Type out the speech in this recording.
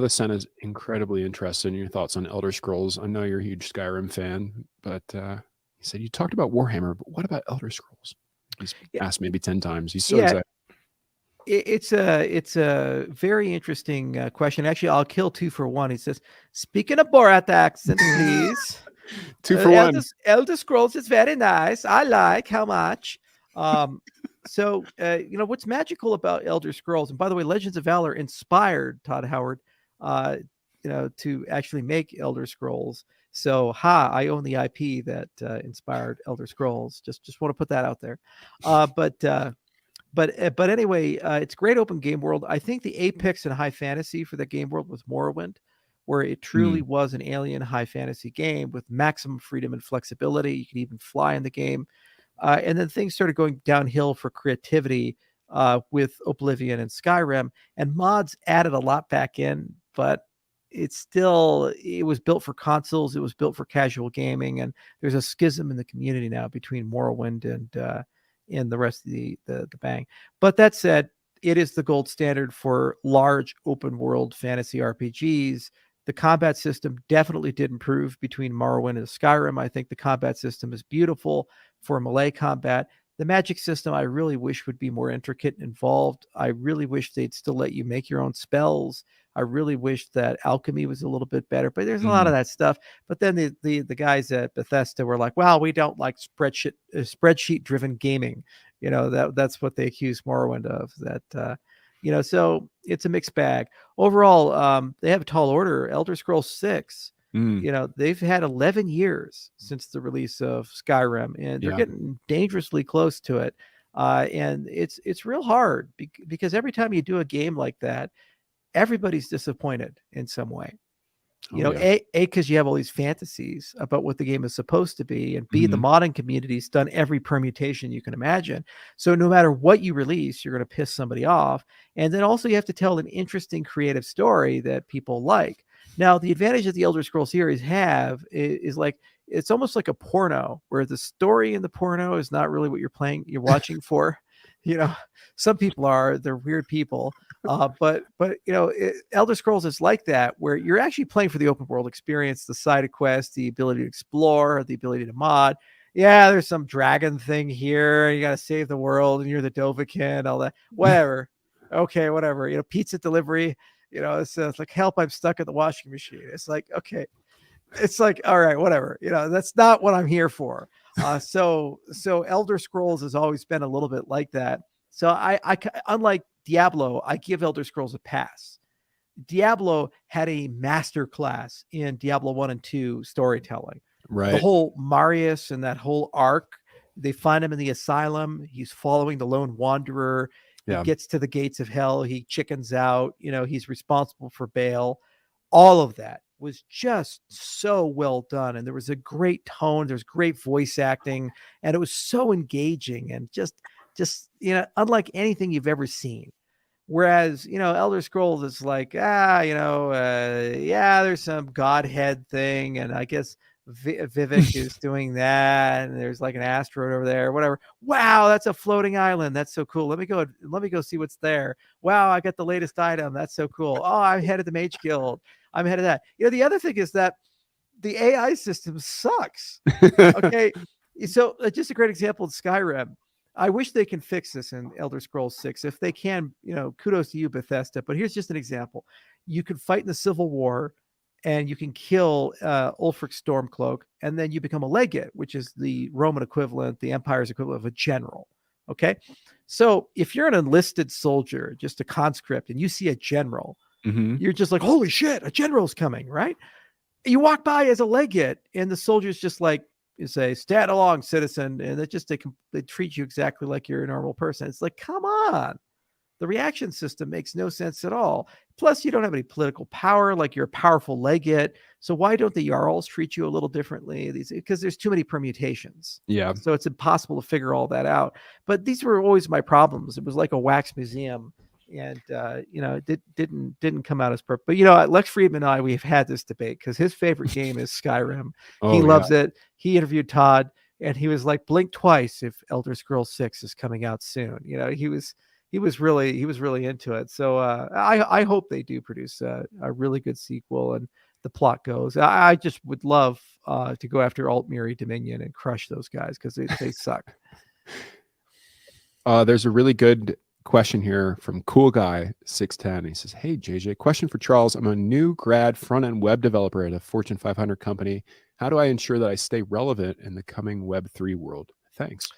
This sounds incredibly interesting. Your thoughts on Elder Scrolls? I know you're a huge Skyrim fan, but he said you talked about Warhammer, but what about Elder Scrolls? He's Yeah, asked maybe 10 times. He's so yeah. excited. It's a very interesting question. Actually, I'll kill two for one. He says, "Speaking of Borat accents, please. 2 for 1. Elder Scrolls is very nice. I like how much." So what's magical about Elder Scrolls, and by the way, Legends of Valor inspired Todd Howard, uh, to actually make Elder Scrolls. So, I own the IP that inspired Elder Scrolls. Just want to put that out there. But anyway, it's great open game world. I think the apex in high fantasy for the game world was Morrowind, where it truly was an alien high fantasy game with maximum freedom and flexibility. You can even fly in the game. And then things started going downhill for creativity with Oblivion and Skyrim, and mods added a lot back in, but it was built for consoles. It was built for casual gaming, and there's a schism in the community now between Morrowind and the rest of the bang. But that said, it is the gold standard for large open world fantasy RPGs. The combat system definitely did improve between Morrowind and Skyrim. I think the combat system is beautiful for melee combat. The magic system, I really wish would be more intricate and involved. I really wish they'd still let you make your own spells. I really wish that alchemy was a little bit better, but there's a lot of that stuff. But then the guys at Bethesda were like, "Well, we don't like spreadsheet driven gaming." That's what they accuse Morrowind of. So it's a mixed bag. Overall, they have a tall order. Elder Scrolls 6. They've had 11 years since the release of Skyrim, and they're getting dangerously close to it. And it's real hard because every time you do a game like that, everybody's disappointed in some way. Because you have all these fantasies about what the game is supposed to be, and B, the modding community's done every permutation you can imagine. So no matter what you release, you're going to piss somebody off. And then also you have to tell an interesting, creative story that people like. Now, the advantage that the Elder Scrolls series have is like, it's almost like a porno, where the story in the porno is not really what you're watching for. Some people they're weird people. But Elder Scrolls is like that, where you're actually playing for the open world experience, the side quest, the ability to explore, the ability to mod. Yeah, there's some dragon thing here. You got to save the world, and you're the Dovahkiin, all that. Whatever. Okay, whatever. Pizza delivery. It's like, help, I'm stuck at the washing machine. It's like, okay. It's like, all right, whatever. That's not what I'm here for. So Elder Scrolls has always been a little bit like that. So I unlike Diablo, I give Elder Scrolls a pass. Diablo had a master class in Diablo 1 and 2 storytelling. Right. The whole Marius and that whole arc, they find him in the asylum. He's following the lone wanderer. He gets to the gates of hell. He chickens out. He's responsible for Baal. All of that was just so well done. And there was a great tone. There's great voice acting. And it was so engaging and just unlike anything you've ever seen. Whereas, Elder Scrolls is like, there's some Godhead thing. And I guess Vivek is doing that. And there's like an asteroid over there, whatever. Wow, that's a floating island. That's so cool. Let me go see what's there. Wow, I got the latest item. That's so cool. Oh, I'm head of the Mage Guild. I'm ahead of that. The other thing is that the AI system sucks. Okay. So just a great example of Skyrim. I wish they can fix this in Elder Scrolls 6. If they can, kudos to you, Bethesda. But here's just an example. You can fight in the Civil War, and you can kill Ulfric Stormcloak, and then you become a legate, which is the Roman equivalent, the Empire's equivalent of a general. Okay? So if you're an enlisted soldier, just a conscript, and you see a general, you're just like, holy shit, a general's coming, right? You walk by as a legate, and the soldier's just like, you say, stand along, citizen, and they treat you exactly like you're a normal person. It's like, come on. The reaction system makes no sense at all. Plus, you don't have any political power, like you're a powerful legate. So why don't the Jarls treat you a little differently? Because there's too many permutations. Yeah. So it's impossible to figure all that out. But these were always my problems. It was like a wax museum. And it didn't come out as perfect. But Lex Friedman and I, we've had this debate because his favorite game is Skyrim. He loves it. He interviewed Todd, and he was like, blink twice if Elder Scrolls 6 is coming out soon. He was he was really into it. So I hope they do produce a really good sequel and the plot goes. I just would love to go after Altmiri Dominion and crush those guys because they suck. There's a really good question here from Cool Guy 610. He says, "Hey JJ, question for Charles. I'm a new grad front-end web developer at a Fortune 500 company. How do I ensure that I stay relevant in the coming Web3 world? Thanks."